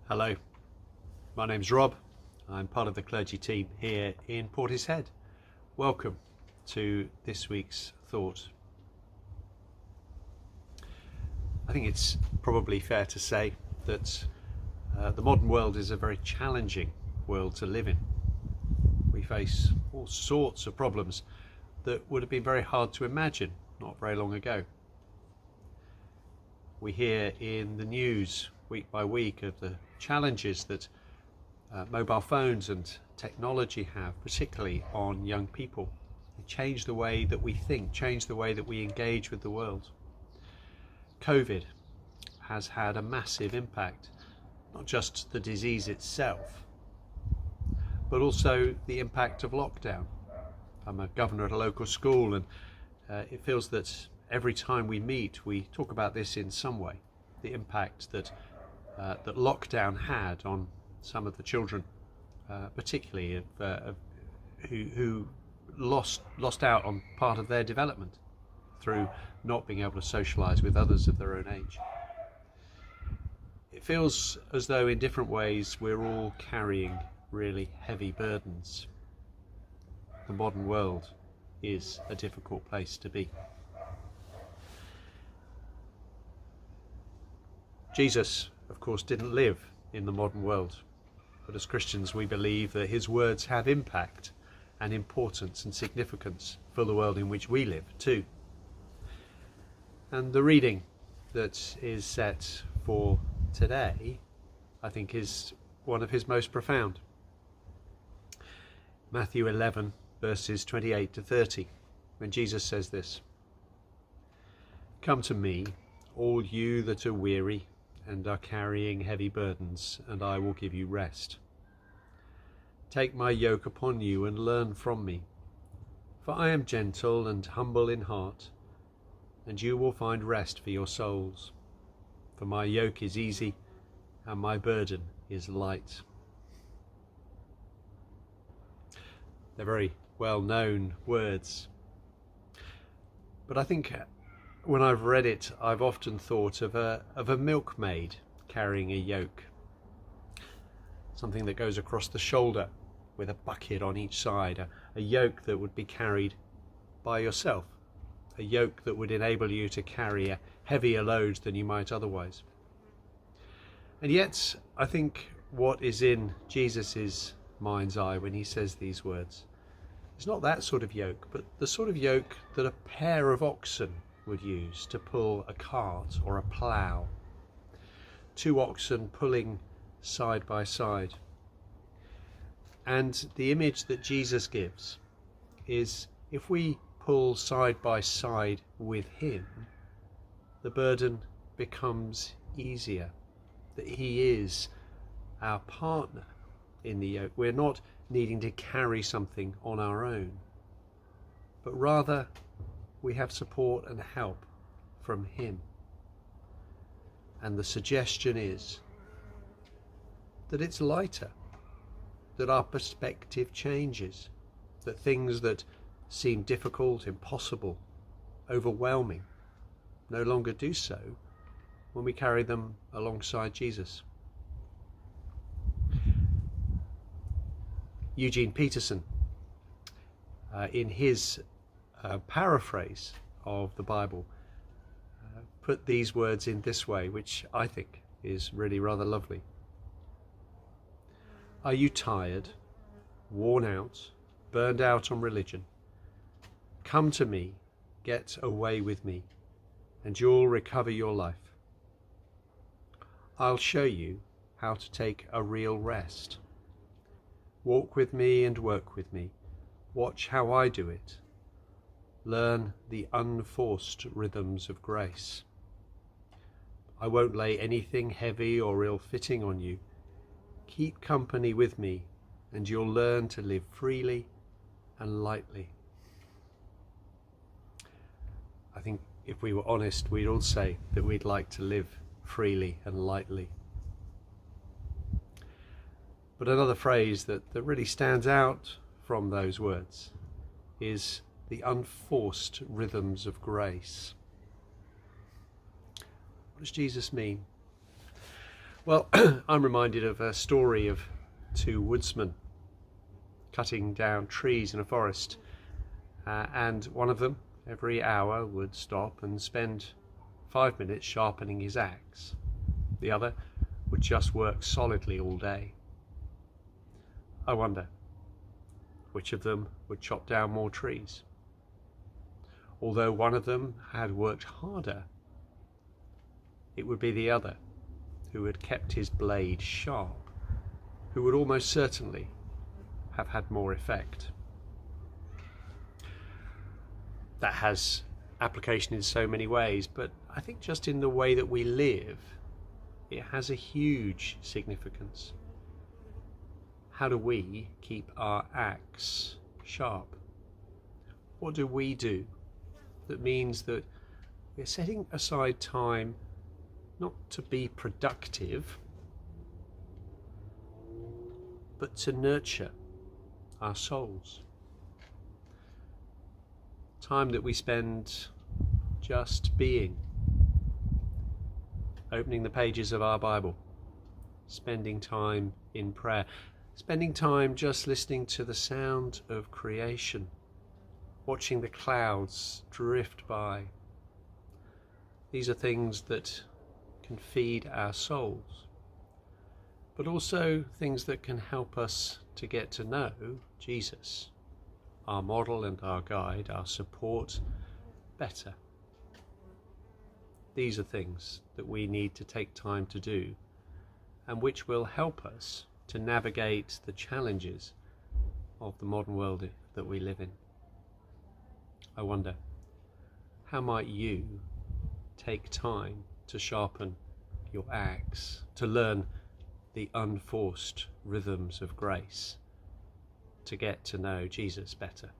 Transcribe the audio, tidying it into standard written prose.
Hello, my name's Rob. I'm part of the clergy team here in Portishead. Welcome to this week's thought. I think it's probably fair to say that the modern world is a very challenging world to live in. We face all sorts of problems that would have been very hard to imagine not very long ago. We hear in the news week by week of the challenges that mobile phones and technology have, particularly on young people. They change the way that we think, change the way that we engage with the world. COVID has had a massive impact, not just the disease itself, but also the impact of lockdown. I'm a governor at a local school, and it feels that every time we meet, we talk about this in some way, the impact that lockdown had on some of the children, particularly who lost out on part of their development through not being able to socialise with others of their own age. It feels as though in different ways we're all carrying really heavy burdens. The modern world is a difficult place to be. Jesus, of course, didn't live in the modern world, but as Christians we believe that his words have impact and importance and significance for the world in which we live too. And the reading that is set for today, I think, is one of his most profound. Matthew 11 verses 28 to 30, when Jesus says this: "Come to me, all you that are weary and are carrying heavy burdens, and I will give you rest. Take my yoke upon you and learn from me, for I am gentle and humble in heart, and you will find rest for your souls. For my yoke is easy and my burden is light." They're very well-known words, but I think when I've read it, I've often thought of a milkmaid carrying a yoke, something that goes across the shoulder with a bucket on each side, a yoke that would be carried by yourself, a yoke that would enable you to carry a heavier load than you might otherwise. And yet, I think what is in Jesus's mind's eye when he says these words is not that sort of yoke, but the sort of yoke that a pair of oxen would use to pull a cart or a plough. Two oxen pulling side by side. And the image that Jesus gives is, if we pull side by side with him, the burden becomes easier, that he is our partner in the yoke. We're not needing to carry something on our own, but rather we have support and help from him. And the suggestion is that it's lighter, that our perspective changes, that things that seem difficult, impossible, overwhelming, no longer do so when we carry them alongside Jesus. Eugene Peterson, in his paraphrase of the Bible, put these words in this way, which I think is really rather lovely. Are you tired, worn out, burned out on religion? Come to me, get away with me, and you'll recover your life. I'll show you how to take a real rest. Walk with me and work with me. Watch how I do it. Learn the unforced rhythms of grace. I won't lay anything heavy or ill-fitting on you. Keep company with me, and you'll learn to live freely and lightly. I think if we were honest, we'd all say that we'd like to live freely and lightly. But another phrase that really stands out from those words is the unforced rhythms of grace. What does Jesus mean? Well, I'm reminded of a story of two woodsmen cutting down trees in a forest, and one of them every hour would stop and spend 5 minutes sharpening his axe. The other would just work solidly all day. I wonder which of them would chop down more trees. Although one of them had worked harder, it would be the other who had kept his blade sharp, who would almost certainly have had more effect. That has application in so many ways, but I think just in the way that we live, it has a huge significance. How do we keep our axe sharp? What do we do that means that we're setting aside time not to be productive, but to nurture our souls? Time that we spend just being, opening the pages of our Bible, spending time in prayer, spending time just listening to the sound of creation, watching the clouds drift by. These are things that can feed our souls, but also things that can help us to get to know Jesus, our model and our guide, our support, better. These are things that we need to take time to do, and which will help us to navigate the challenges of the modern world that we live in. I wonder, how might you take time to sharpen your axe, to learn the unforced rhythms of grace, to get to know Jesus better?